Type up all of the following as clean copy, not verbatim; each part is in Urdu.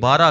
12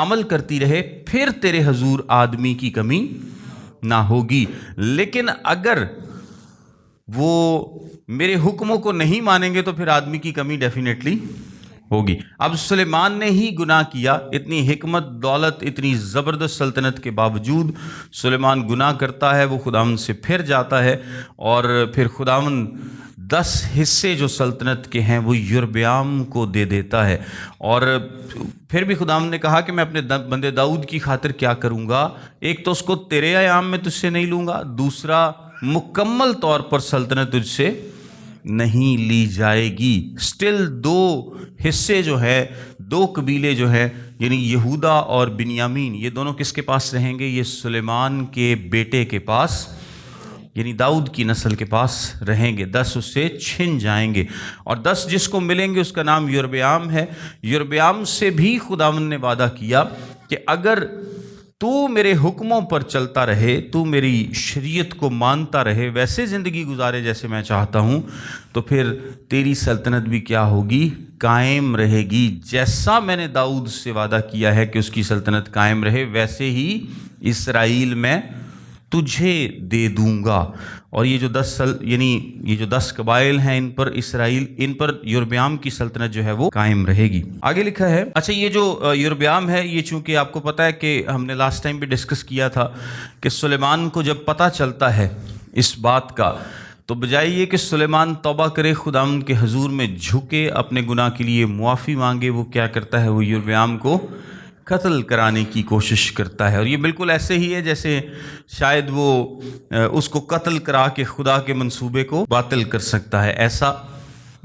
عمل کرتی رہے پھر تیرے حضور آدمی کی کمی نہ ہوگی، لیکن اگر وہ میرے حکموں کو نہیں مانیں گے تو پھر آدمی کی کمی ڈیفینیٹلی ہوگی۔ اب سلیمان نے ہی گناہ کیا، اتنی حکمت دولت اتنی زبردست سلطنت کے باوجود سلیمان گناہ کرتا ہے، وہ خداوند سے پھر جاتا ہے اور پھر خداوند 10 حصے جو سلطنت کے ہیں وہ یربعام کو دے دیتا ہے، اور پھر بھی خداوند نے کہا کہ میں اپنے بندے داؤد کی خاطر کیا کروں گا، ایک تو اس کو تیرے ایام میں تجھ سے نہیں لوں گا، دوسرا مکمل طور پر سلطنت تجھ سے نہیں لی جائے گی۔ سٹل 2 حصے جو ہے، 2 قبیلے جو ہے، یعنی یہودا اور بنیامین، یہ دونوں کس کے پاس رہیں گے؟ یہ سلیمان کے بیٹے کے پاس، یعنی داؤد کی نسل کے پاس رہیں گے۔ 10 اس سے چھن جائیں گے، اور 10 جس کو ملیں گے اس کا نام یربعام ہے۔ یربعام سے بھی خداوند نے وعدہ کیا کہ اگر تو میرے حکموں پر چلتا رہے، تو میری شریعت کو مانتا رہے، ویسے زندگی گزارے جیسے میں چاہتا ہوں، تو پھر تیری سلطنت بھی کیا ہوگی؟ قائم رہے گی۔ جیسا میں نے داؤد سے وعدہ کیا ہے کہ اس کی سلطنت قائم رہے، ویسے ہی اسرائیل میں تجھے دے دوں گا۔ اور یہ جو 10 قبائل ہیں، ان پر اسرائیل، ان پر یربعام کی سلطنت جو ہے وہ قائم رہے گی۔ آگے لکھا ہے، اچھا یہ جو یربعام ہے، یہ چونکہ آپ کو پتہ ہے کہ ہم نے لاسٹ ٹائم بھی ڈسکس کیا تھا کہ سلیمان کو جب پتہ چلتا ہے اس بات کا، تو بجائے یہ کہ سلیمان توبہ کرے، خداوند کے حضور میں جھکے، اپنے گناہ کے لیے معافی مانگے، وہ کیا کرتا ہے؟ وہ یربعام کو قتل کرانے کی کوشش کرتا ہے۔ اور یہ بالکل ایسے ہی ہے جیسے شاید وہ اس کو قتل کرا کے خدا کے منصوبے کو باطل کر سکتا ہے، ایسا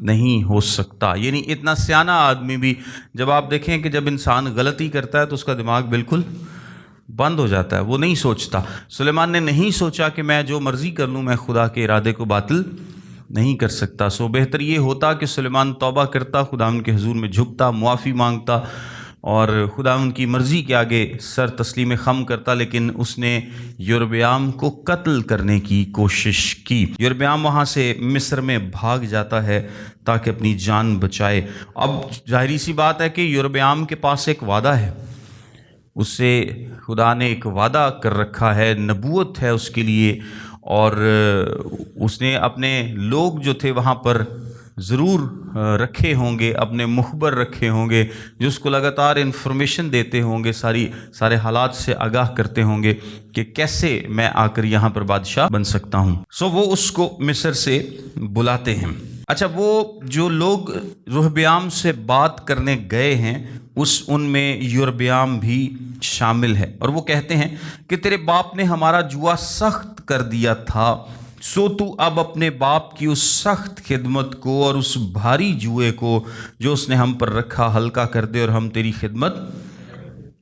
نہیں ہو سکتا۔ یعنی اتنا سیانہ آدمی بھی، جب آپ دیکھیں کہ جب انسان غلطی کرتا ہے تو اس کا دماغ بالکل بند ہو جاتا ہے، وہ نہیں سوچتا۔ سلیمان نے نہیں سوچا کہ میں جو مرضی کر لوں، میں خدا کے ارادے کو باطل نہیں کر سکتا۔ سو بہتر یہ ہوتا کہ سلیمان توبہ کرتا، خداوند کے حضور میں جھکتا، معافی مانگتا اور خداوند کی مرضی کے آگے سر تسلیم خم کرتا، لیکن اس نے یربعام کو قتل کرنے کی کوشش کی۔ یربعام وہاں سے مصر میں بھاگ جاتا ہے تاکہ اپنی جان بچائے۔ اب ظاہری سی بات ہے کہ یربعام کے پاس ایک وعدہ ہے، اس سے خدا نے ایک وعدہ کر رکھا ہے، نبوت ہے اس کے لیے، اور اس نے اپنے لوگ جو تھے وہاں پر ضرور رکھے ہوں گے، اپنے مخبر رکھے ہوں گے جو اس کو لگاتار انفارمیشن دیتے ہوں گے، سارے حالات سے آگاہ کرتے ہوں گے کہ کیسے میں آ کر یہاں پر بادشاہ بن سکتا ہوں۔ سو وہ اس کو مصر سے بلاتے ہیں۔ اچھا، وہ جو لوگ رہبعام سے بات کرنے گئے ہیں ان میں یربعام بھی شامل ہے، اور وہ کہتے ہیں کہ تیرے باپ نے ہمارا جوا سخت کر دیا تھا، سو تو اب اپنے باپ کی اس سخت خدمت کو اور اس بھاری جوئے کو جو اس نے ہم پر رکھا ہلکا کر دے، اور ہم تیری خدمت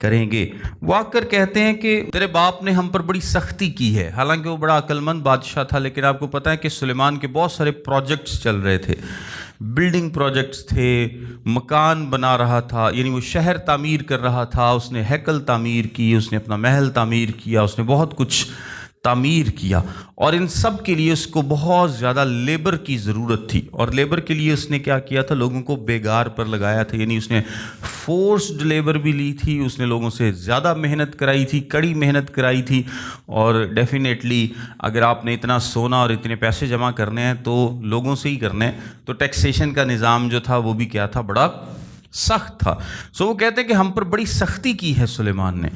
کریں گے۔ وہ آ کر کہتے ہیں کہ تیرے باپ نے ہم پر بڑی سختی کی ہے، حالانکہ وہ بڑا عقل مند بادشاہ تھا، لیکن آپ کو پتہ ہے کہ سلیمان کے بہت سارے پروجیکٹس چل رہے تھے، بلڈنگ پروجیکٹس تھے، مکان بنا رہا تھا، یعنی وہ شہر تعمیر کر رہا تھا، اس نے ہیکل تعمیر کی، اس نے اپنا محل تعمیر کیا، اس نے بہت کچھ تعمیر کیا، اور ان سب کے لیے اس کو بہت زیادہ لیبر کی ضرورت تھی، اور لیبر کے لیے اس نے کیا کیا تھا؟ لوگوں کو بیگار پر لگایا تھا، یعنی اس نے فورسڈ لیبر بھی لی تھی، اس نے لوگوں سے زیادہ محنت کرائی تھی، کڑی محنت کرائی تھی، اور ڈیفینیٹلی اگر آپ نے اتنا سونا اور اتنے پیسے جمع کرنے ہیں تو لوگوں سے ہی کرنے ہیں، تو ٹیکسیشن کا نظام جو تھا وہ بھی کیا تھا؟ بڑا سخت تھا۔ سو وہ کہتے ہیں کہ ہم پر بڑی سختی کی ہے سلیمان نے،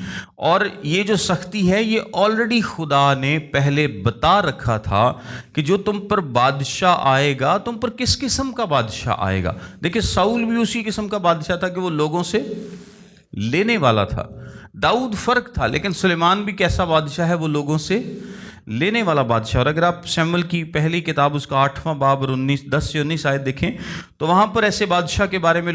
اور یہ جو سختی ہے یہ آلریڈی خدا نے پہلے بتا رکھا تھا کہ جو تم پر بادشاہ آئے گا، تم پر کس قسم کا بادشاہ آئے گا۔ دیکھیں، ساؤل بھی اسی قسم کا بادشاہ تھا کہ وہ لوگوں سے لینے والا تھا، داؤد فرق تھا، لیکن سلیمان بھی کیسا بادشاہ ہے؟ وہ لوگوں سے لینے والا بادشاہ۔ اور اگر آپ شمویل کی پہلی کتاب اس کا 8واں باب اور 10 سے 19 آیت دیکھیں تو وہاں پر ایسے بادشاہ کے بارے میں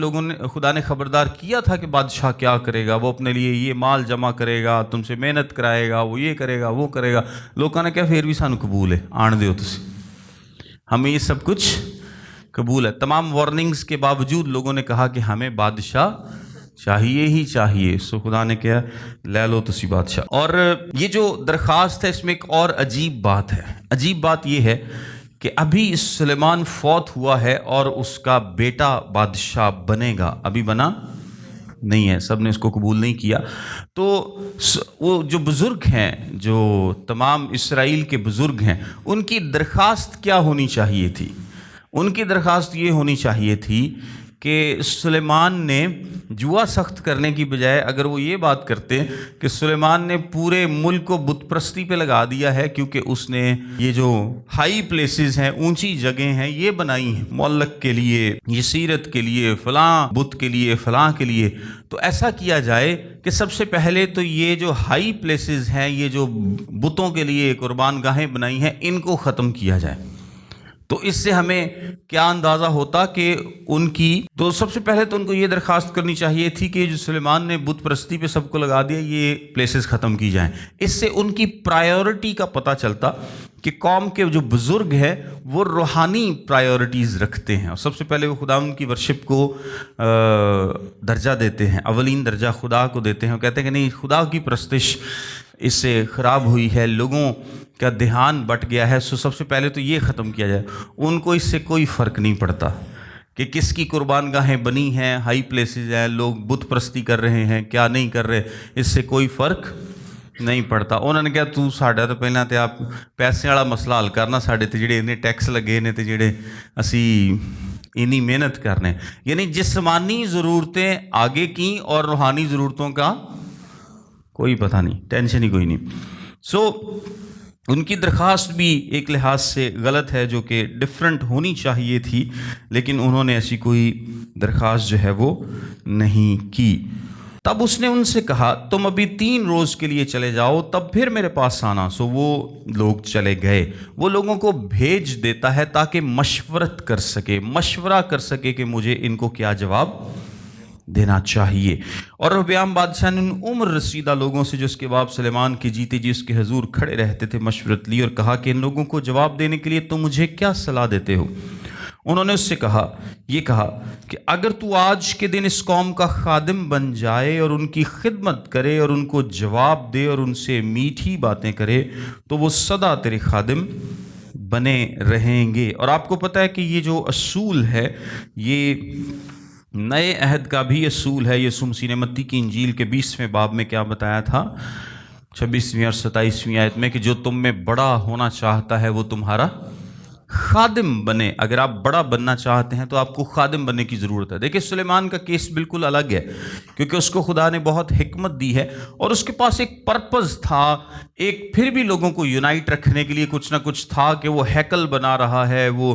خدا نے خبردار کیا تھا کہ بادشاہ کیا کرے گا، وہ اپنے لیے یہ مال جمع کرے گا، تم سے محنت کرائے گا، وہ یہ کرے گا، وہ کرے گا۔ لوگوں نے کہا پھر بھی سانو قبول ہے، آن دیو تسی، ہمیں یہ سب کچھ قبول ہے۔ تمام وارننگز کے باوجود لوگوں نے کہا کہ ہمیں بادشاہ چاہیے ہی چاہیے۔ سو خدا نے کہا لے لو تسی بادشاہ۔ اور یہ جو درخواست ہے اس میں ایک اور عجیب بات ہے۔ عجیب بات یہ ہے کہ ابھی سلیمان فوت ہوا ہے اور اس کا بیٹا بادشاہ بنے گا، ابھی بنا نہیں ہے, سب نے اس کو قبول نہیں کیا. تو وہ جو بزرگ ہیں, جو تمام اسرائیل کے بزرگ ہیں, ان کی درخواست کیا ہونی چاہیے تھی؟ ان کی درخواست یہ ہونی چاہیے تھی کہ سلیمان نے جوا سخت کرنے کی بجائے اگر وہ یہ بات کرتے کہ سلیمان نے پورے ملک کو بت پرستی پہ لگا دیا ہے, کیونکہ اس نے یہ جو ہائی پلیسز ہیں, اونچی جگہیں ہیں, یہ بنائی ہیں مولک کے لیے, یسیرت کے لیے, فلاں بت کے لیے, فلاں کے لیے. تو ایسا کیا جائے کہ سب سے پہلے تو یہ جو ہائی پلیسز ہیں, یہ جو بتوں کے لیے قربان گاہیں بنائی ہیں, ان کو ختم کیا جائے. تو اس سے ہمیں کیا اندازہ ہوتا کہ ان کی, تو سب سے پہلے تو ان کو یہ درخواست کرنی چاہیے تھی کہ جو سلیمان نے بت پرستی پہ سب کو لگا دیا, یہ پلیسز ختم کی جائیں. اس سے ان کی پرائیورٹی کا پتہ چلتا کہ قوم کے جو بزرگ ہیں وہ روحانی پرائیورٹیز رکھتے ہیں, اور سب سے پہلے وہ خدا ان کی ورشپ کو درجہ دیتے ہیں, اولین درجہ خدا کو دیتے ہیں. وہ کہتے ہیں کہ نہیں, خدا کی پرستش اس سے خراب ہوئی ہے, لوگوں کا دھیان بٹ گیا ہے, سو سب سے پہلے تو یہ ختم کیا جائے. ان کو اس سے کوئی فرق نہیں پڑتا کہ کس کی قربان گاہیں بنی ہیں, ہائی پلیسز ہیں, لوگ بت پرستی کر رہے ہیں, کیا نہیں کر رہے, اس سے کوئی فرق نہیں پڑتا. انہوں نے کہا تو ساڈا تو پہلے تے آپ پیسے والا مسئلہ حل کرنا, ساڈے تے جڑے انہیں ٹیکس لگے نے تے جڑے اسی انی محنت کرنے. یعنی جسمانی ضرورتیں آگے کیں اور روحانی ضرورتوں کا کوئی پتہ نہیں, ٹینشن ہی کوئی نہیں. سو ان کی درخواست بھی ایک لحاظ سے غلط ہے, جو کہ ڈفرنٹ ہونی چاہیے تھی, لیکن انہوں نے ایسی کوئی درخواست جو ہے وہ نہیں کی. تب اس نے ان سے کہا تم ابھی 3 روز کے لیے چلے جاؤ, تب پھر میرے پاس آنا. سو وہ لوگ چلے گئے. وہ لوگوں کو بھیج دیتا ہے تاکہ مشورت کر مشورہ کر سکے کہ مجھے ان کو کیا جواب دینا چاہیے. اور رہبیام بادشاہ نے ان عمر رسیدہ لوگوں سے جو اس کے باپ سلیمان کے جیتے جی اس کے حضور کھڑے رہتے تھے مشورت لی, اور کہا کہ ان لوگوں کو جواب دینے کے لیے تم مجھے کیا صلاح دیتے ہو؟ انہوں نے اس سے کہا کہ اگر تو آج کے دن اس قوم کا خادم بن جائے اور ان کی خدمت کرے اور ان کو جواب دے اور ان سے میٹھی باتیں کرے, تو وہ سدا تیرے خادم بنے رہیں گے. اور آپ کو پتہ ہے کہ یہ جو اصول ہے, یہ نئے عہد کا بھی اصول ہے. یسوع مسیح نے متی کی انجیل کے 20ویں باب میں کیا بتایا تھا, 26ویں اور 27ویں آیت میں, کہ جو تم میں بڑا ہونا چاہتا ہے وہ تمہارا خادم بنے. اگر آپ بڑا بننا چاہتے ہیں تو آپ کو خادم بننے کی ضرورت ہے. دیکھیں سلیمان کا کیس بالکل الگ ہے, کیونکہ اس کو خدا نے بہت حکمت دی ہے اور اس کے پاس ایک پرپز تھا, ایک پھر بھی لوگوں کو یونائٹ رکھنے کے لیے کچھ نہ کچھ تھا, کہ وہ ہیکل بنا رہا ہے, وہ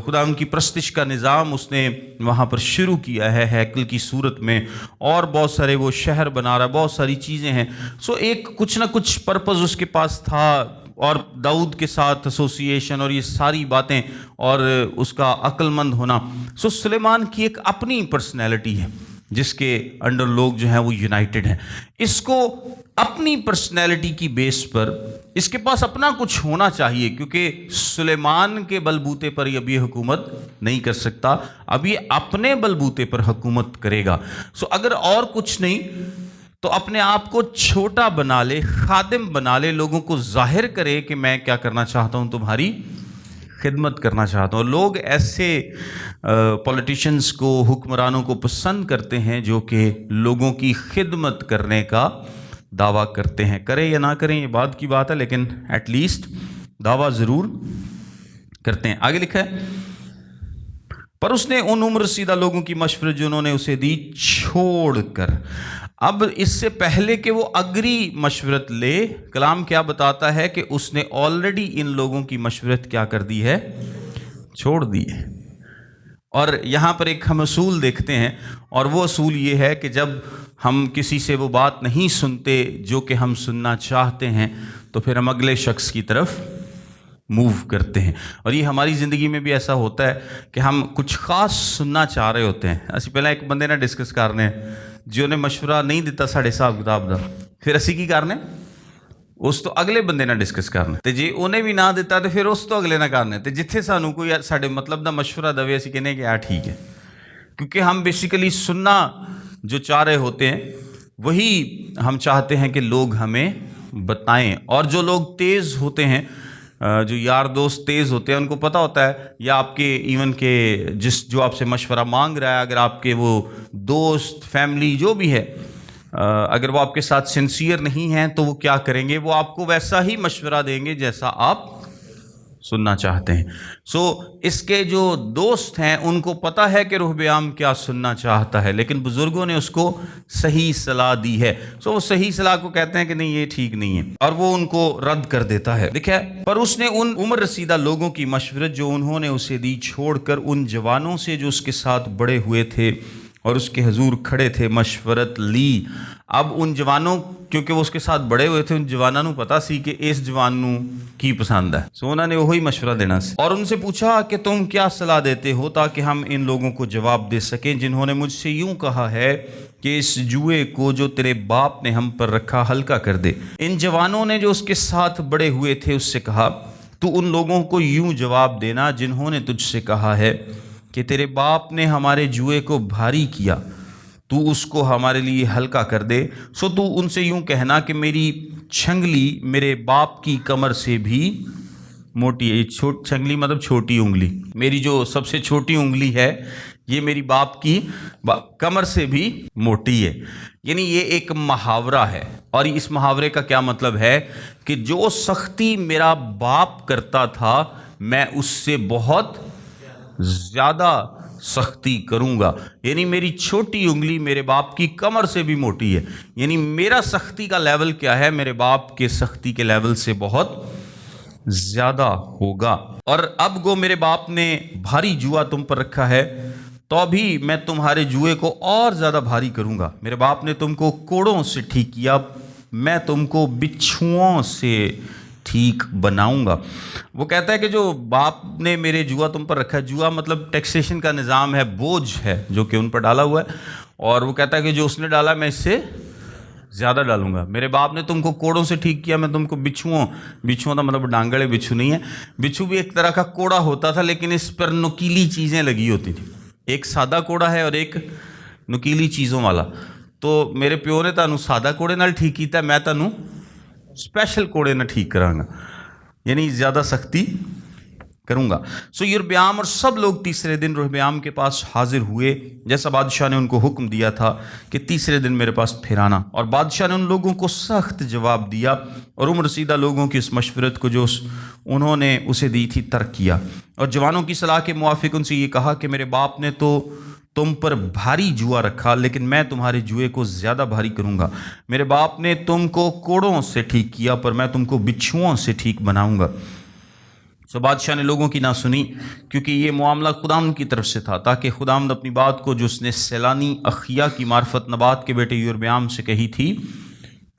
خدا ان کی پرستش کا نظام اس نے وہاں پر شروع کیا ہے ہیکل کی صورت میں, اور بہت سارے وہ شہر بنا رہا ہے, بہت ساری چیزیں ہیں. سو ایک کچھ نہ کچھ پرپز اس کے پاس تھا, اور داؤد کے ساتھ ایسوسیشن اور یہ ساری باتیں, اور اس کا عقل مند ہونا. سو سلیمان کی ایک اپنی پرسنالٹی ہے جس کے انڈر لوگ جو ہیں وہ یونائٹڈ ہیں. اس کو اپنی پرسنالٹی کی بیس پر اس کے پاس اپنا کچھ ہونا چاہیے, کیونکہ سلیمان کے بلبوتے پر یہ ابھی حکومت نہیں کر سکتا, اب یہ اپنے بلبوتے پر حکومت کرے گا. سو اگر اور کچھ نہیں تو اپنے آپ کو چھوٹا بنا لے, خادم بنا لے, لوگوں کو ظاہر کرے کہ میں کیا کرنا چاہتا ہوں, تمہاری خدمت کرنا چاہتا ہوں. لوگ ایسے پولیٹیشنز کو, حکمرانوں کو پسند کرتے ہیں جو کہ لوگوں کی خدمت کرنے کا دعویٰ کرتے ہیں. کریں یا نہ کریں یہ بعد کی بات ہے, لیکن ایٹ لیسٹ دعویٰ ضرور کرتے ہیں. آگے لکھا ہے, پر اس نے ان عمر رسیدہ لوگوں کی مشورت جو انہوں نے اسے دی چھوڑ کر, اب اس سے پہلے کہ وہ اگری مشورت لے, کلام کیا بتاتا ہے کہ اس نے آلریڈی ان لوگوں کی مشورت کیا کر دی ہے, چھوڑ دی ہے. اور یہاں پر ایک ہم اصول دیکھتے ہیں, اور وہ اصول یہ ہے کہ جب ہم کسی سے وہ بات نہیں سنتے جو کہ ہم سننا چاہتے ہیں, تو پھر ہم اگلے شخص کی طرف موو کرتے ہیں. اور یہ ہماری زندگی میں بھی ایسا ہوتا ہے کہ ہم کچھ خاص سننا چاہ رہے ہوتے ہیں. اسی پہلے ایک بندے نے ڈسکس کرنے جو نے مشورہ نہیں دیتا ساڑے حساب کتاب دا, پھر اسی کی کرنے اس تو اگلے بندے نہ ڈسکس کرنے, تے جی انہیں بھی نہ دیتا تو پھر اس تو اگلے نہ کرنے, تے جتھے سانو کوئی ساڑے مطلب دا مشورہ دوے اسی کہنے کہ ٹھیک ہے, کیونکہ ہم بیسیکلی سننا جو چاہ رہے ہوتے ہیں وہی ہم چاہتے ہیں کہ لوگ ہمیں بتائیں. اور جو لوگ تیز ہوتے ہیں جو یار دوست تیز ہوتے ہیں ان کو پتہ ہوتا ہے، یا آپ کے ایون کہ جو آپ سے مشورہ مانگ رہا ہے، اگر آپ کے وہ دوست فیملی جو بھی ہے، اگر وہ آپ کے ساتھ سنسیئر نہیں ہیں تو وہ کیا کریں گے؟ وہ آپ کو ویسا ہی مشورہ دیں گے جیسا آپ سننا چاہتے ہیں۔ اس کے جو دوست ہیں ان کو پتہ ہے کہ رہبیام کیا سننا چاہتا ہے، لیکن بزرگوں نے اس کو صحیح صلاح دی ہے۔ وہ صحیح صلاح کو کہتے ہیں کہ نہیں، یہ ٹھیک نہیں ہے، اور وہ ان کو رد کر دیتا ہے۔ دیکھیں، پر اس نے ان عمر رسیدہ لوگوں کی مشورت جو انہوں نے اسے دی چھوڑ کر ان جوانوں سے جو اس کے ساتھ بڑے ہوئے تھے اور اس کے حضور کھڑے تھے مشورت لی۔ اب ان جوانوں، کیونکہ وہ اس کے ساتھ بڑے ہوئے تھے، ان جوانوں کو پتا سی کہ اس جوانوں کی پسند ہے، انہوں نے وہی مشورہ دینا سی، اور ان سے پوچھا کہ تم کیا صلاح دیتے ہو تاکہ ہم ان لوگوں کو جواب دے سکیں جنہوں نے مجھ سے یوں کہا ہے کہ اس جوئے کو جو تیرے باپ نے ہم پر رکھا ہلکا کر دے۔ ان جوانوں نے جو اس کے ساتھ بڑے ہوئے تھے اس سے کہا، تو ان لوگوں کو یوں جواب دینا جنہوں نے تجھ سے کہا ہے کہ تیرے باپ نے ہمارے جوئے کو بھاری کیا، تو اس کو ہمارے لیے ہلکا کر دے۔ تو ان سے یوں کہنا کہ میری چھنگلی میرے باپ کی کمر سے بھی موٹی ہے۔ چھنگلی مطلب چھوٹی انگلی، میری جو سب سے چھوٹی انگلی ہے یہ میری باپ کی کمر سے بھی موٹی ہے۔ یعنی یہ ایک محاورہ ہے، اور اس محاورے کا کیا مطلب ہے کہ جو سختی میرا باپ کرتا تھا میں اس سے بہت زیادہ سختی کروں گا۔ یعنی میری چھوٹی انگلی میرے باپ کی کمر سے بھی موٹی ہے، یعنی میرا سختی کا لیول کیا ہے، میرے باپ کے سختی کے لیول سے بہت زیادہ ہوگا۔ اور اب گو میرے باپ نے بھاری جوا تم پر رکھا ہے، تو بھی میں تمہارے جوئے کو اور زیادہ بھاری کروں گا۔ میرے باپ نے تم کو کوڑوں سے ٹھیک کیا، میں تم کو بچھوؤں سے ٹھیک بناؤں گا۔ وہ کہتا ہے کہ جو باپ نے میرے جوا تم پر رکھا ہے، جوا مطلب ٹیکسیشن کا نظام ہے، بوجھ ہے جو کہ ان پر ڈالا ہوا ہے، اور وہ کہتا ہے کہ جو اس نے ڈالا میں اس سے زیادہ ڈالوں گا۔ میرے باپ نے تم کو کوڑوں سے ٹھیک کیا، میں تم کو بچھوؤں کا مطلب ڈانگڑے بچھو نہیں ہے، بچھو بھی ایک طرح کا کوڑا ہوتا تھا لیکن اس پر نکیلی چیزیں لگی ہوتی تھی۔ ایک سادہ کوڑا ہے اور ایک نکیلی چیزوں والا۔ تو میرے پیو نے تانوں سادہ کوڑے نال ٹھیک کیتا، میں تانوں اسپیشل کوڑے نہ ٹھیک کراں گا، یعنی زیادہ سختی کروں گا۔ یربیام اور سب لوگ تیسرے دن رہبیام کے پاس حاضر ہوئے جیسا بادشاہ نے ان کو حکم دیا تھا کہ تیسرے دن میرے پاس پھر آنا۔ اور بادشاہ نے ان لوگوں کو سخت جواب دیا اور عمر رسیدہ لوگوں کی اس مشورت کو جو انہوں نے اسے دی تھی ترک کیا، اور جوانوں کی صلاح کے موافق ان سے یہ کہا کہ میرے باپ نے تو تم پر بھاری جوا رکھا، لیکن میں تمہارے جوئے کو زیادہ بھاری کروں گا۔ میرے باپ نے تم کو کوڑوں سے ٹھیک کیا، پر میں تم کو بچھوؤں سے ٹھیک بناؤں گا۔ بادشاہ نے لوگوں کی نہ سنی، کیونکہ یہ معاملہ خداوند کی طرف سے تھا، تاکہ خداوند اپنی بات کو جو اس نے سیلانی اخیا کی معرفت نبات کے بیٹے یربیام سے کہی تھی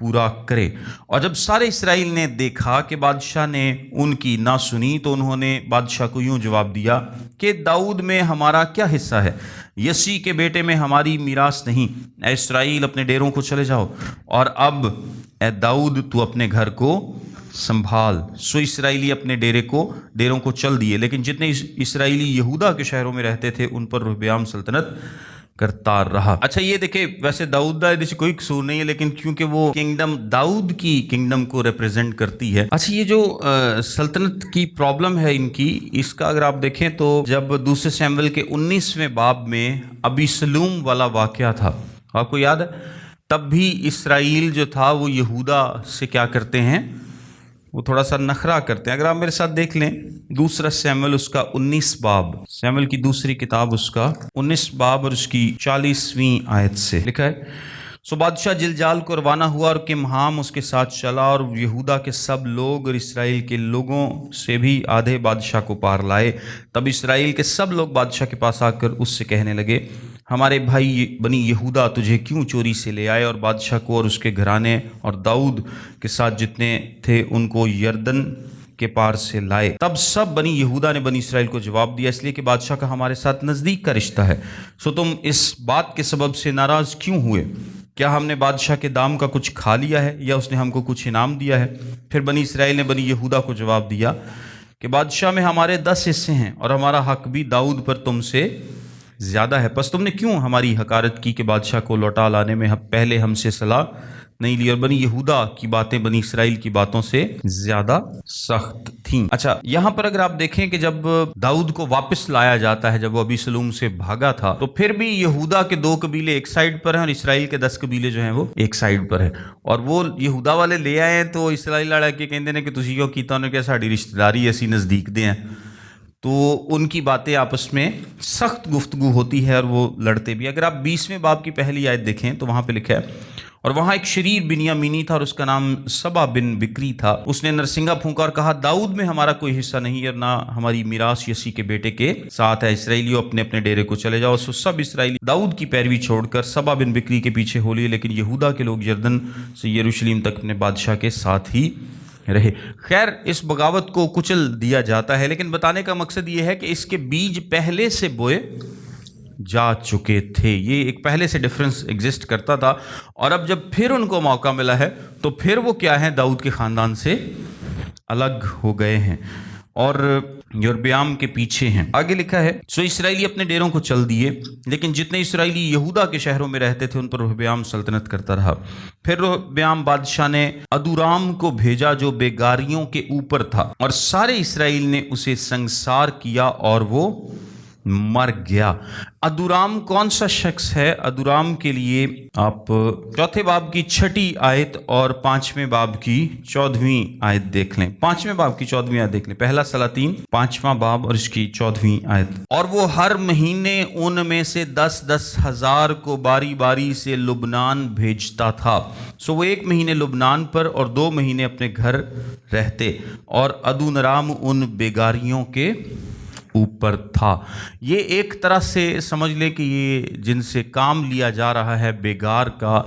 پورا کرے۔ اور جب سارے اسرائیل نے دیکھا کہ بادشاہ نے ان کی نہ سنی، تو انہوں نے بادشاہ کو یوں جواب دیا کہ داؤد میں ہمارا کیا حصہ ہے، یسی کے بیٹے میں ہماری میراث نہیں۔ اے اسرائیل اپنے ڈیروں کو چلے جاؤ، اور اب اے داؤد تو اپنے گھر کو سنبھال۔ اسرائیلی اپنے ڈیروں کو چل دیے، لیکن جتنے اسرائیلی یہودا کے شہروں میں رہتے تھے ان پر رہبیام سلطنت کرتا رہا۔ اچھا یہ دیکھیں، ویسے داؤد دا اس کوئی قصور نہیں ہے، لیکن کیونکہ وہ کنگڈم داؤد کی کنگڈم کو ریپریزنٹ کرتی ہے۔ اچھا یہ جو سلطنت کی پرابلم ہے ان کی، اس کا اگر آپ دیکھیں تو جب دوسرے سیموئیل کے 19ویں باب میں ابیسلوم والا واقعہ تھا، آپ کو یاد ہے، تب بھی اسرائیل جو تھا وہ یہودا سے کیا کرتے ہیں، وہ تھوڑا سا نخرہ کرتے ہیں۔ اگر آپ میرے ساتھ دیکھ لیں دوسرا سیموئیل اس کا 19 باب، سیموئیل کی دوسری کتاب اس کا 19 باب اور اس کی 40ویں آیت سے لکھا ہے، بادشاہ جلجال کو روانہ ہوا اور کمہام اس کے ساتھ چلا، اور یہودا کے سب لوگ اور اسرائیل کے لوگوں سے بھی آدھے بادشاہ کو پار لائے۔ تب اسرائیل کے سب لوگ بادشاہ کے پاس آ کر اس سے کہنے لگے، ہمارے بھائی بنی یہودا تجھے کیوں چوری سے لے آئے، اور بادشاہ کو اور اس کے گھرانے اور داؤد کے ساتھ جتنے تھے ان کو یردن کے پار سے لائے۔ تب سب بنی یہودا نے بنی اسرائیل کو جواب دیا، اس لیے کہ بادشاہ کا ہمارے ساتھ نزدیک کا رشتہ ہے، تم اس بات کے سبب سے ناراض کیوں ہوئے؟ کیا ہم نے بادشاہ کے دام کا کچھ کھا لیا ہے، یا اس نے ہم کو کچھ انعام دیا ہے؟ پھر بنی اسرائیل نے بنی یہودا کو جواب دیا کہ بادشاہ میں ہمارے 10 حصے ہیں، اور ہمارا حق بھی داؤد پر تم سے زیادہ ہے، پس تم نے کیوں ہماری حقارت کی کہ بادشاہ کو لوٹا لانے میں پہلے ہم سے صلاح نہیں لی, اور بنی یہودا کی باتیں بنی اسرائیل کی باتوں سے زیادہ سخت تھیں. اچھا, یہاں پر اگر آپ دیکھیں کہ جب داؤد کو واپس لایا جاتا ہے, جب وہ ابیسلوم سے بھاگا تھا, تو پھر بھی یہودا کے 2 قبیلے ایک سائڈ پر ہیں اور اسرائیل کے 10 قبیلے جو ہیں وہ ایک سائڈ پر ہیں. اور وہ یہودا والے لے آئے ہیں تو اسرائیل لڑا کے کہتے ہیں کہ تسی کیوں کیتا, انہوں نے کہا ساڈی رشتہ داری ایسی نزدیک دے ہیں. تو ان کی باتیں آپس میں سخت گفتگو ہوتی ہے اور وہ لڑتے بھی. اگر آپ 20ویں باب کی پہلی آیت دیکھیں تو وہاں پہ لکھا ہے, اور وہاں ایک شریر بنیامینی تھا اور اس کا نام سبا بن بکری تھا. اس نے نرسنگا پھونکا اور کہا, داؤد میں ہمارا کوئی حصہ نہیں اور نہ ہماری میراث یسی کے بیٹے کے ساتھ ہے. اسرائیلیوں اپنے اپنے ڈیرے کو چلے جاؤ. سو سب اسرائیلی داؤد کی پیروی چھوڑ کر سبا بن بکری کے پیچھے ہو لیے, لیکن یہودا کے لوگ یردن سے یروشلم تک اپنے بادشاہ کے ساتھ ہی رہے. خیر, اس بغاوت کو کچل دیا جاتا ہے, لیکن بتانے کا مقصد یہ ہے کہ اس کے بیج پہلے سے بوئے جا چکے تھے. یہ ایک پہلے سے ڈفرنس ایگزسٹ کرتا تھا, اور اب جب پھر ان کو موقع ملا ہے تو پھر وہ کیا ہیں, داؤد کے خاندان سے الگ ہو گئے ہیں اور یربیام کے پیچھے ہیں. آگے لکھا ہے, سو اسرائیلی اپنے ڈیروں کو چل دیے, لیکن جتنے اسرائیلی یہودا کے شہروں میں رہتے تھے ان پر رہبیام سلطنت کرتا رہا. پھر رہبیام بادشاہ نے ادورام کو بھیجا جو بیگاریوں کے اوپر تھا, اور سارے اسرائیل نے اسے سنگسار کیا اور وہ مر گیا. ادورام کون سا شخص ہے؟ ادورام کے لیے آپ 4 باب کی 6 آیت اور 5ویں باب کی 14ویں آیت دیکھ لیں. 5ویں باب کی 14ویں آیت دیکھ لیں. پہلا سلاطین 5واں باب اور اس کی 14ویں آیت. اور وہ ہر مہینے ان میں سے 10 ہزار کو باری باری سے لبنان بھیجتا تھا. سو وہ 1 مہینے لبنان پر اور 2 مہینے اپنے گھر رہتے, اور ادونرام ان بیگاریوں کے اوپر تھا. یہ ایک طرح سے سمجھ لے کہ یہ جن سے کام لیا جا رہا ہے بیگار کا,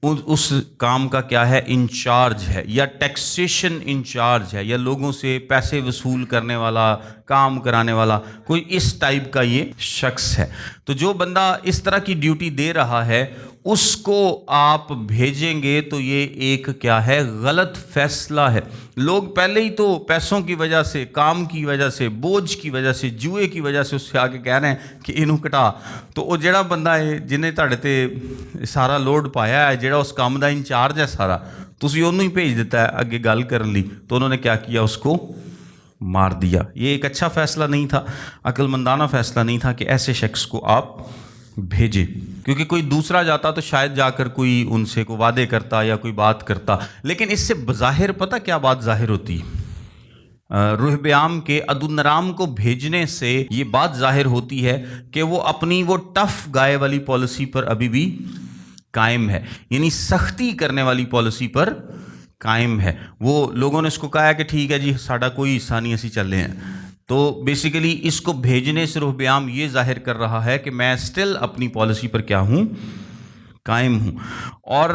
اس کام کا کیا ہے, انچارج ہے, یا ٹیکسیشن انچارج ہے, یا لوگوں سے پیسے وصول کرنے والا, کام کرانے والا, کوئی اس ٹائپ کا یہ شخص ہے. تو جو بندہ اس طرح کی ڈیوٹی دے رہا ہے اس کو آپ بھیجیں گے تو یہ ایک کیا ہے, غلط فیصلہ ہے. لوگ پہلے ہی تو پیسوں کی وجہ سے, کام کی وجہ سے, بوجھ کی وجہ سے, جوئے کی وجہ سے اس سے آگے کہہ رہے ہیں کہ انہوں کٹا. تو وہ جڑا بندہ ہے جنہیں تہاڈے تے سارا لوڈ پایا ہے, جڑا اس کام دا انچارج ہے سارا, تسی انہوں ہی بھیج دیتا ہے اگے گل کرن لی, تو انہوں نے کیا کیا, اس کو مار دیا. یہ ایک اچھا فیصلہ نہیں تھا, عقل مندانہ فیصلہ نہیں تھا کہ ایسے شخص کو آپ بھیجے, کیونکہ کوئی دوسرا جاتا تو شاید جا کر کوئی ان سے کوئی وعدے کرتا یا کوئی بات کرتا. لیکن اس سے بظاہر پتہ کیا بات ظاہر ہوتی, رہبیام کے ادونرام کو بھیجنے سے یہ بات ظاہر ہوتی ہے کہ وہ اپنی وہ ٹف گائے والی پالیسی پر ابھی بھی قائم ہے, یعنی سختی کرنے والی پالیسی پر قائم ہے. وہ لوگوں نے اس کو کہا ہے کہ ٹھیک ہے جی ساڈا کوئی حصہ نہیں, اسی چلے ہیں. تو بیسیکلی اس کو بھیجنے سے رہبیام یہ ظاہر کر رہا ہے کہ میں سٹل اپنی پالیسی پر کیا ہوں, قائم ہوں. اور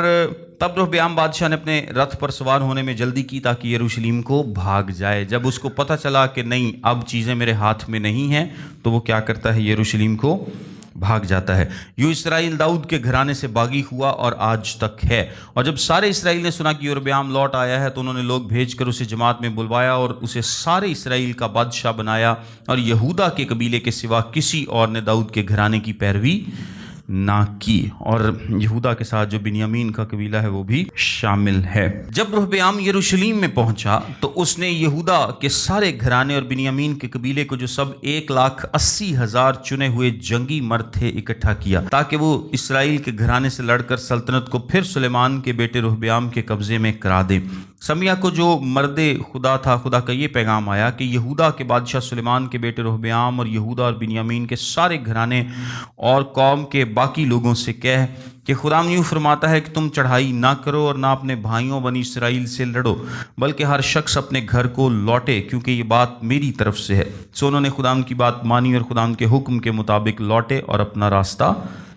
تب رہبیام بادشاہ نے اپنے رتھ پر سوار ہونے میں جلدی کی تاکہ یروشلم کو بھاگ جائے. جب اس کو پتہ چلا کہ نہیں اب چیزیں میرے ہاتھ میں نہیں ہیں تو وہ کیا کرتا ہے, یروشلم کو بھاگ جاتا ہے. یوں اسرائیل داؤد کے گھرانے سے باغی ہوا اور آج تک ہے. اور جب سارے اسرائیل نے سنا کہ یربیام لوٹ آیا ہے تو انہوں نے لوگ بھیج کر اسے جماعت میں بلوایا اور اسے سارے اسرائیل کا بادشاہ بنایا, اور یہودا کے قبیلے کے سوا کسی اور نے داؤد کے گھرانے کی پیروی نہ کی, اور یہودا کے ساتھ جو بنیامین کا قبیلہ ہے وہ بھی شامل ہے. جب رہبیام یروشلم میں پہنچا تو اس نے یہودا کے سارے گھرانے اور بنیامین کے قبیلے کو جو سب 1,80,000 چنے ہوئے جنگی مرد تھے اکٹھا کیا, تاکہ وہ اسرائیل کے گھرانے سے لڑ کر سلطنت کو پھر سلیمان کے بیٹے رہبیام کے قبضے میں کرا دے. سمیہ کو جو مرد خدا تھا, خدا کا یہ پیغام آیا کہ یہودا کے بادشاہ سلیمان کے بیٹے رہبیام اور یہودا اور بنیامین کے سارے گھرانے اور قوم کے باقی لوگوں سے کہہ کہ خدا یوں فرماتا ہے کہ تم چڑھائی نہ کرو اور نہ اپنے بھائیوں بنی اسرائیل سے لڑو, بلکہ ہر شخص اپنے گھر کو لوٹے, کیونکہ یہ بات میری طرف سے ہے. سو انہوں نے خدا کی بات مانی اور خدا کے حکم کے مطابق لوٹے اور اپنا راستہ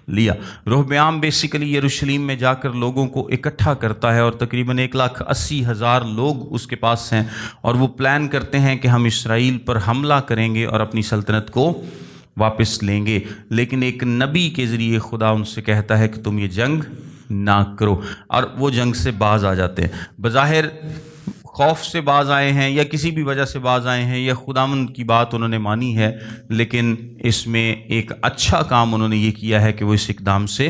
لیا. رہبیام بیسیکلی یروشلم میں جا کر لوگوں کو اکٹھا کرتا ہے, اور تقریباً 1,80,000 لوگ اس کے پاس ہیں, اور وہ پلان کرتے ہیں کہ ہم اسرائیل پر حملہ کریں گے اور اپنی سلطنت کو واپس لیں گے. لیکن ایک نبی کے ذریعے خدا ان سے کہتا ہے کہ تم یہ جنگ نہ کرو, اور وہ جنگ سے باز آ جاتے ہیں. بظاہر خوف سے باز آئے ہیں یا کسی بھی وجہ سے باز آئے ہیں, یا خداوند کی بات انہوں نے مانی ہے, لیکن اس میں ایک اچھا کام انہوں نے یہ کیا ہے کہ وہ اس اقدام سے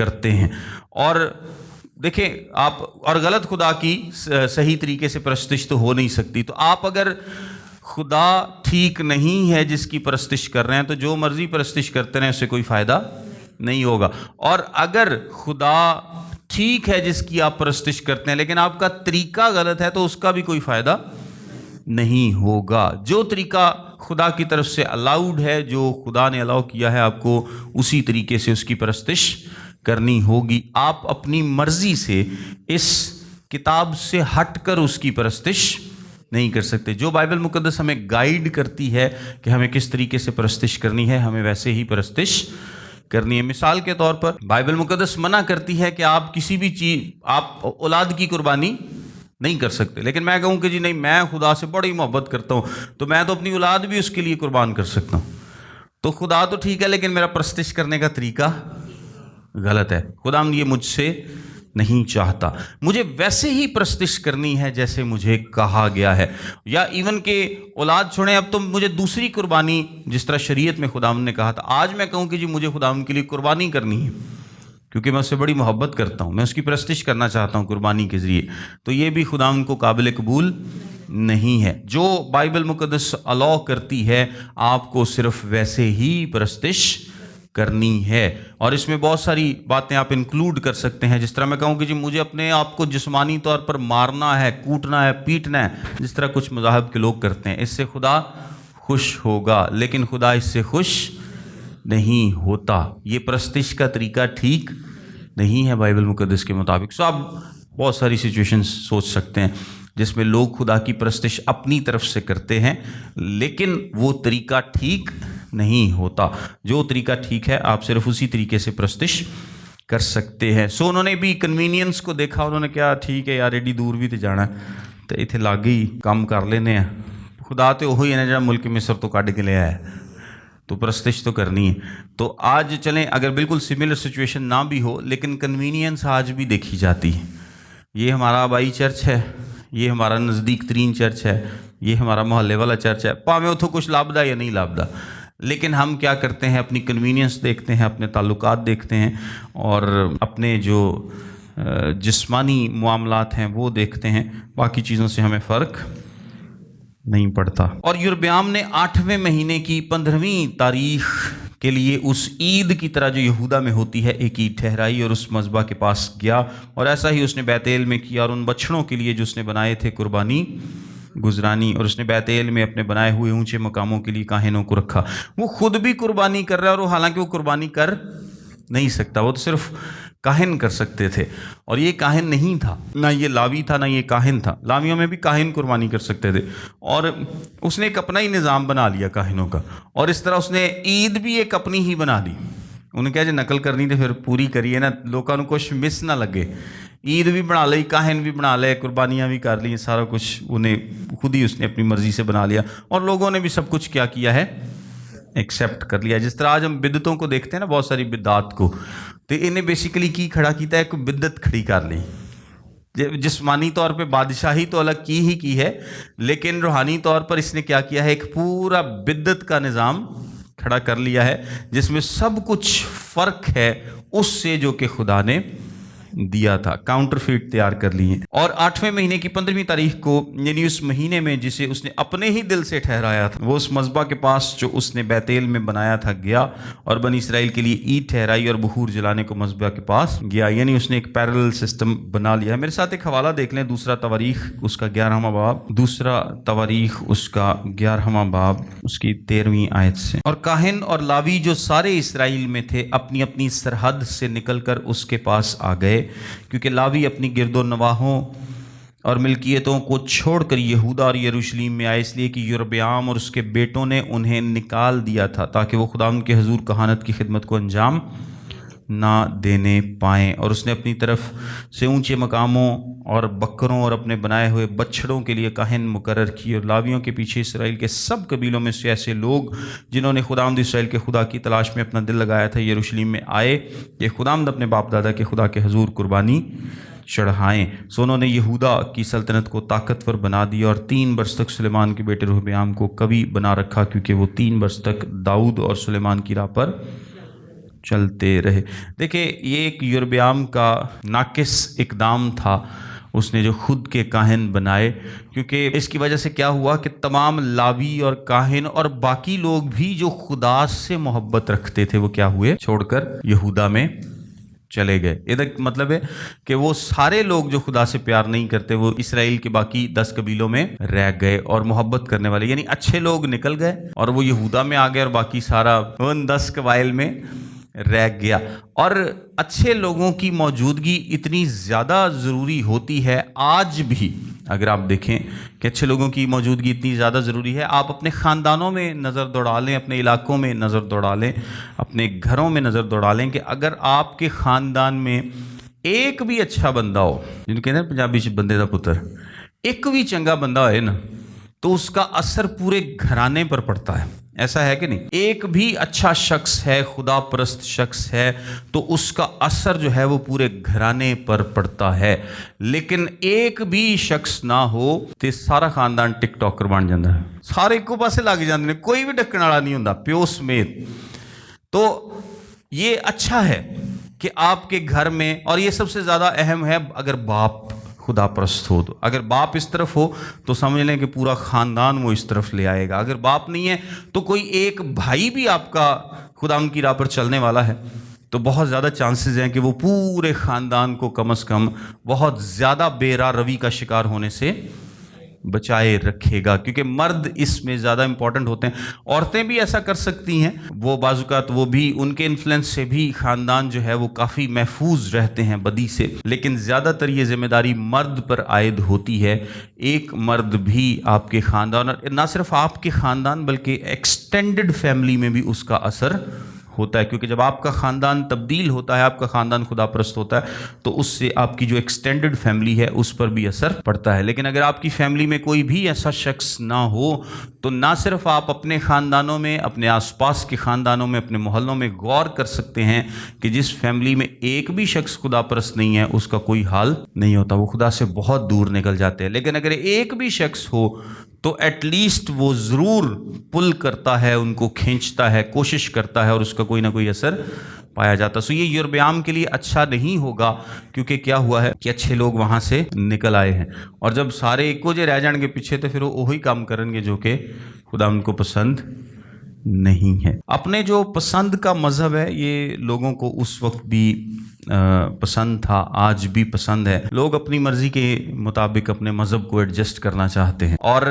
کرتے ہیں. اور دیکھیں آپ، اور غلط خدا کی صحیح طریقے سے پرستش تو ہو نہیں سکتی. تو آپ اگر خدا ٹھیک نہیں ہے جس کی پرستش کر رہے ہیں تو جو مرضی پرستش کرتے رہیں اس سے کوئی فائدہ نہیں ہوگا. اور اگر خدا ٹھیک ہے جس کی آپ پرستش کرتے ہیں لیکن آپ کا طریقہ غلط ہے تو اس کا بھی کوئی فائدہ نہیں ہوگا. جو طریقہ خدا کی طرف سے الاؤڈ ہے، جو خدا نے الاؤ کیا ہے، آپ کو اسی طریقے سے اس کی پرستش کرنی ہوگی. آپ اپنی مرضی سے اس کتاب سے ہٹ کر اس کی پرستش نہیں کر سکتے. جو بائبل مقدس ہمیں گائیڈ کرتی ہے کہ ہمیں کس طریقے سے پرستش کرنی ہے، ہمیں ویسے ہی پرستش کرنی ہے. مثال کے طور پر بائبل مقدس منع کرتی ہے کہ آپ کسی بھی چیز، آپ اولاد کی قربانی نہیں کر سکتے. لیکن میں کہوں کہ جی نہیں، میں خدا سے بڑی محبت کرتا ہوں تو میں تو اپنی اولاد بھی اس کے لیے قربان کر سکتا ہوں. تو خدا تو ٹھیک ہے لیکن میرا پرستش کرنے کا طریقہ غلط ہے. خدا یہ مجھ سے نہیں چاہتا. مجھے ویسے ہی پرستش کرنی ہے جیسے مجھے کہا گیا ہے. یا ایون کہ اولاد چھوڑیں، اب تو مجھے دوسری قربانی جس طرح شریعت میں خداوند نے کہا تھا، آج میں کہوں کہ جی مجھے خداوند کے لیے قربانی کرنی ہے کیونکہ میں اس سے بڑی محبت کرتا ہوں، میں اس کی پرستش کرنا چاہتا ہوں قربانی کے ذریعے، تو یہ بھی خداوند کو قابل قبول نہیں ہے. جو بائبل مقدس الاؤ کرتی ہے آپ کو صرف ویسے ہی پرستش کرنی ہے. اور اس میں بہت ساری باتیں آپ انکلوڈ کر سکتے ہیں. جس طرح میں کہوں کہ جی مجھے اپنے آپ کو جسمانی طور پر مارنا ہے، کوٹنا ہے، پیٹنا ہے، جس طرح کچھ مذاہب کے لوگ کرتے ہیں، اس سے خدا خوش ہوگا. لیکن خدا اس سے خوش نہیں ہوتا. یہ پرستش کا طریقہ ٹھیک نہیں ہے بائبل مقدس کے مطابق. سو آپ بہت ساری سچویشنز سوچ سکتے ہیں جس میں لوگ خدا کی پرستش اپنی طرف سے کرتے ہیں لیکن وہ طریقہ ٹھیک نہیں ہوتا. جو طریقہ ٹھیک ہے آپ صرف اسی طریقے سے پرستش کر سکتے ہیں. سو انہوں نے بھی کنوینئنس کو دیکھا. انہوں نے کیا، ٹھیک ہے یار ایڈی دور بھی تو جانا ہے تو اتنے لاگے ہی کام کر لینے ہیں. خدا تو وہی ہے نا جہاں ملک مصر تو کٹ کے لیا ہے، تو پرستش تو کرنی ہے. تو آج چلیں اگر بالکل سملر سچویشن نہ بھی ہو لیکن کنوینئنس آج بھی دیکھی جاتی ہے. یہ ہمارا آبائی چرچ ہے، یہ ہمارا نزدیک ترین چرچ ہے، یہ ہمارا محلے والا چرچ ہے، پاویں اتھوں کچھ لابدہ یا نہیں لابدہ، لیکن ہم کیا کرتے ہیں، اپنی کنوینئنس دیکھتے ہیں، اپنے تعلقات دیکھتے ہیں اور اپنے جو جسمانی معاملات ہیں وہ دیکھتے ہیں. باقی چیزوں سے ہمیں فرق نہیں پڑتا. اور یربعام نے 8ویں مہینے کی 15ویں تاریخ کے لیے اس عید کی طرح جو یہودا میں ہوتی ہے ایک عید ٹھہرائی اور اس مذبح کے پاس گیا، اور ایسا ہی اس نے بیت ایل میں کیا اور ان بچڑوں کے لیے جو اس نے بنائے تھے قربانی گزرانی. اور اس نے بیت ایل میں اپنے بنائے ہوئے اونچے مقاموں کے لیے کاہنوں کو رکھا. وہ خود بھی قربانی کر رہا ہے اور حالانکہ وہ قربانی کر نہیں سکتا، وہ تو صرف کاہن کر سکتے تھے اور یہ کاہن نہیں تھا، نہ یہ لاوی تھا نہ یہ کاہن تھا. لاویوں میں بھی کاہن قربانی کر سکتے تھے اور اس نے ایک اپنا ہی نظام بنا لیا کاہنوں کا. اور اس طرح اس نے عید بھی ایک اپنی ہی بنا لی. انہیں کہا جی نقل کرنی تو پھر پوری کریے نا، لوگوں کو کچھ مس نہ لگے. عید بھی بنا لی، کاہن بھی بنا لے، قربانیاں بھی کر لی، سارا کچھ انہیں خود ہی اس نے اپنی مرضی سے بنا لیا اور لوگوں نے بھی سب کچھ کیا کیا ہے، ایکسیپٹ کر لیا. جس طرح آج ہم بدعتوں کو دیکھتے ہیں نا، بہت ساری بدعات کو، تو انہیں بیسیکلی کی کھڑا کیتا ہے، کوئی بدعت کھڑی کر لی. جسمانی طور پہ بادشاہی تو الگ کی ہے لیکن روحانی طور پر اس نے کیا کیا ہے، ایک پورا بدعت کا نظام کھڑا کر لیا ہے جس میں سب کچھ فرق ہے اس سے جو کہ خدا نے دیا تھا. کاؤنٹر فیٹ تیار کر لی ہیں. اور 8ویں مہینے کی 15ویں تاریخ کو، یعنی اس مہینے میں جسے اس نے اپنے ہی دل سے ٹھہرایا تھا، وہ اس مذبح کے پاس جو اس نے بیت ایل میں بنایا تھا گیا اور بنی اسرائیل کے لیے عید ٹھہرائی اور بخور جلانے کو مذبح کے پاس گیا. یعنی اس نے ایک پیرلل سسٹم بنا لیا ہے. میرے ساتھ ایک حوالہ دیکھ لیں، دوسرا تواریخ اس کا 11واں باب، دوسرا تواریخ اس کا 11واں باب اس کی 13ویں آیت سے. اور کاہن اور لاوی جو سارے اسرائیل میں تھے اپنی اپنی سرحد سے نکل کر اس کے پاس آ گئے، کیونکہ لاوی اپنی گرد و نواحوں اور ملکیتوں کو چھوڑ کر یہودا اور یروشلیم میں آئے، اس لیے کہ یربعام اور اس کے بیٹوں نے انہیں نکال دیا تھا تاکہ وہ خداوند کے حضور کہانت کی خدمت کو انجام نہ دینے پائیں. اور اس نے اپنی طرف سے اونچے مقاموں اور بکروں اور اپنے بنائے ہوئے بچڑوں کے لیے کاہن مقرر کیے. اور لاویوں کے پیچھے اسرائیل کے سب قبیلوں میں سے ایسے لوگ جنہوں نے خداوند اسرائیل کے خدا کی تلاش میں اپنا دل لگایا تھا یروشلیم میں آئے کہ خداوند اپنے باپ دادا کے خدا کے حضور قربانی چڑھائیں. سو انہوں نے یہودا کی سلطنت کو طاقتور بنا دیا اور 3 برس تک سلیمان کے بیٹے رہبعام کو قوی بنا رکھا، کیونکہ وہ 3 برس تک داؤد اور سلیمان کی راہ پر چلتے رہے۔ دیکھیں یہ ایک یربعام کا ناقص اقدام تھا، اس نے جو خود کے کاہن بنائے، کیونکہ اس کی وجہ سے کیا ہوا کہ تمام لاوی اور کاہن اور باقی لوگ بھی جو خدا سے محبت رکھتے تھے وہ کیا ہوئے، چھوڑ کر یہودا میں چلے گئے۔ یہ مطلب ہے کہ وہ سارے لوگ جو خدا سے پیار نہیں کرتے وہ اسرائیل کے باقی 10 قبیلوں میں رہ گئے، اور محبت کرنے والے یعنی اچھے لوگ نکل گئے اور وہ یہودا میں آ گئے، اور باقی سارا ان 10 قبائل میں رہ گیا۔ اور اچھے لوگوں کی موجودگی اتنی زیادہ ضروری ہوتی ہے آج بھی، اگر آپ دیکھیں کہ اچھے لوگوں کی موجودگی اتنی زیادہ ضروری ہے، آپ اپنے خاندانوں میں نظر دوڑا لیں، اپنے علاقوں میں نظر دوڑا لیں، اپنے گھروں میں نظر دوڑا لیں کہ اگر آپ کے خاندان میں ایک بھی اچھا بندہ ہو، جن کہتے ہیں پنجابی بندے دا پتر، ایک بھی چنگا بندہ ہے نا، تو اس کا اثر پورے گھرانے پر پڑتا ہے۔ ایسا ہے کہ نہیں؟ ایک بھی اچھا شخص ہے، خدا پرست شخص ہے، تو اس کا اثر جو ہے وہ پورے گھرانے پر پڑتا ہے۔ لیکن ایک بھی شخص نہ ہو تو سارا خاندان ٹک ٹاکر بن جاتا ہے، سارے ایک پاسے لگ جاتے ہیں، کوئی بھی ڈکن والا نہیں ہوتا، پیو سمیت۔ تو یہ اچھا ہے کہ آپ کے گھر میں، اور یہ سب سے زیادہ اہم ہے اگر باپ خدا پرست ہو، تو اگر باپ اس طرف ہو تو سمجھ لیں کہ پورا خاندان وہ اس طرف لے آئے گا۔ اگر باپ نہیں ہے تو کوئی ایک بھائی بھی آپ کا خدا ان کی راہ پر چلنے والا ہے تو بہت زیادہ چانسز ہیں کہ وہ پورے خاندان کو کم از کم بہت زیادہ بے راہ روی کا شکار ہونے سے بچائے رکھے گا، کیونکہ مرد اس میں زیادہ امپورٹنٹ ہوتے ہیں۔ عورتیں بھی ایسا کر سکتی ہیں، وہ بعض اوقات وہ بھی ان کے انفلوئنس سے بھی خاندان جو ہے وہ کافی محفوظ رہتے ہیں بدی سے، لیکن زیادہ تر یہ ذمہ داری مرد پر عائد ہوتی ہے۔ ایک مرد بھی آپ کے خاندان، اور نہ صرف آپ کے خاندان بلکہ ایکسٹینڈڈ فیملی میں بھی اس کا اثر ہوتا ہے، کیونکہ جب آپ کا خاندان تبدیل ہوتا ہے، آپ کا خاندان خدا پرست ہوتا ہے، تو اس سے آپ کی جو ایکسٹینڈڈ فیملی ہے اس پر بھی اثر پڑتا ہے۔ لیکن اگر آپ کی فیملی میں کوئی بھی ایسا شخص نہ ہو تو نہ صرف آپ اپنے خاندانوں میں، اپنے آس پاس کے خاندانوں میں، اپنے محلوں میں غور کر سکتے ہیں کہ جس فیملی میں ایک بھی شخص خدا پرست نہیں ہے اس کا کوئی حال نہیں ہوتا، وہ خدا سے بہت دور نکل جاتے ہیں۔ لیکن اگر ایک بھی شخص ہو تو ایٹ لیسٹ وہ ضرور پل کرتا ہے، ان کو کھینچتا ہے، کوشش کرتا ہے، اور اس کا کوئی نہ کوئی اثر پایا جاتا۔ سو یہ یربعام کے لیے اچھا نہیں ہوگا، کیونکہ کیا ہوا ہے کہ اچھے لوگ وہاں سے نکل آئے ہیں، اور جب سارے ایکو جے رہ جان گے پیچھے تو پھر وہ وہی کام کریں گے جو کہ خدا ان کو پسند نہیں ہے۔ اپنے جو پسند کا مذہب ہے یہ لوگوں کو اس وقت بھی پسند تھا، آج بھی پسند ہے۔ لوگ اپنی مرضی کے مطابق اپنے مذہب کو ایڈجسٹ کرنا چاہتے ہیں، اور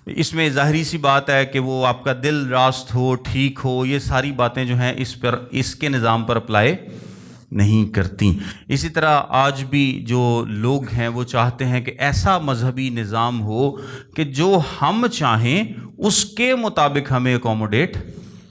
اس میں ظاہری سی بات ہے کہ وہ آپ کا دل راست ہو، ٹھیک ہو، یہ ساری باتیں جو ہیں اس کے نظام پر اپلائی نہیں کرتی۔ اسی طرح آج بھی جو لوگ ہیں وہ چاہتے ہیں کہ ایسا مذہبی نظام ہو کہ جو ہم چاہیں اس کے مطابق ہمیں اکوموڈیٹ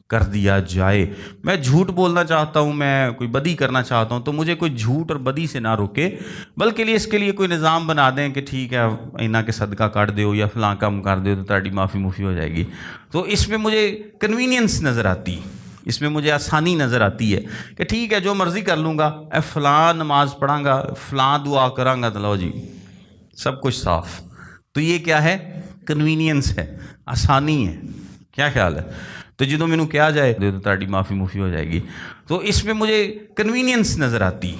کر دیا جائے۔ میں جھوٹ بولنا چاہتا ہوں، میں کوئی بدی کرنا چاہتا ہوں، تو مجھے کوئی جھوٹ اور بدی سے نہ روکے، بلکہ اس کے لیے کوئی نظام بنا دیں کہ ٹھیک ہے اینا کے صدقہ کاٹ دیو یا فلاں کام کر دیو تو تاڑی معافی ہو جائے گی۔ تو اس میں مجھے کنوینئنس نظر آتی، اس میں مجھے آسانی نظر آتی ہے کہ ٹھیک ہے جو مرضی کر لوں گا، فلاں نماز پڑھاں گا، فلاں دعا کراں گا، تو لو جی سب کچھ صاف۔ تو یہ کیا ہے؟ کنوینئنس ہے، آسانی ہے۔ کیا خیال ہے؟ تو جدوں مینوں کہا جائے تو تاڑی معافی ہو جائے گی، تو اس میں مجھے کنوینئنس نظر آتی،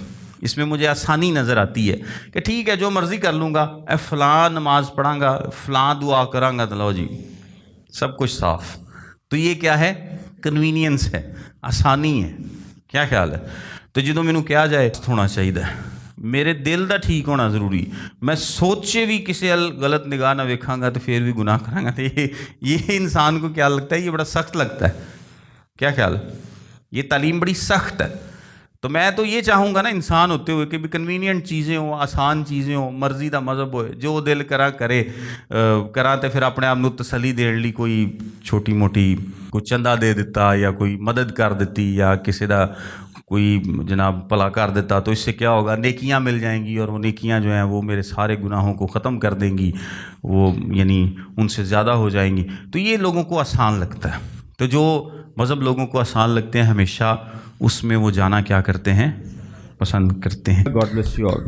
اس میں مجھے آسانی نظر آتی ہے کہ ٹھیک ہے جو مرضی کر لوں گا، فلاں نماز پڑھاں گا، فلاں دعا کراں گا، تو لو جی سب کچھ صاف۔ تو یہ کیا ہے؟ کنوینئنس ہے، آسانی ہے۔ کیا خیال ہے؟ تو جدوں مینوں کہا جائے ہونا چاہیے، میرے دل دا ٹھیک ہونا ضروری، میں سوچے بھی کسی غلط نگاہ نہ ویکھاں گا تو پھر بھی گناہ کراں گا، تو یہ انسان کو کیا لگتا ہے؟ یہ بڑا سخت لگتا ہے۔ کیا خیال ہے؟ یہ تعلیم بڑی سخت ہے۔ تو میں تو یہ چاہوں گا نا انسان ہوتے ہوئے کہ بھی کنوینئنٹ چیزیں ہوں، آسان چیزیں ہوں، مرضی دا مذہب ہوئے، جو دل کرا کرے کراں، تو پھر اپنے آپ نو تسلی دین لی کوئی چھوٹی موٹی کوئی چندہ دے دیتا یا کوئی مدد کر دیتی یا کسی دا کوئی جناب بھلا کر دیتا، تو اس سے کیا ہوگا؟ نیکیاں مل جائیں گی، اور وہ نیکیاں جو ہیں وہ میرے سارے گناہوں کو ختم کر دیں گی، وہ یعنی ان سے زیادہ ہو جائیں گی۔ تو یہ لوگوں کو آسان لگتا ہے۔ تو جو مذہب لوگوں کو آسان لگتے ہیں ہمیشہ اس میں وہ جانا کیا کرتے ہیں؟ پسند کرتے ہیں۔ God bless you all.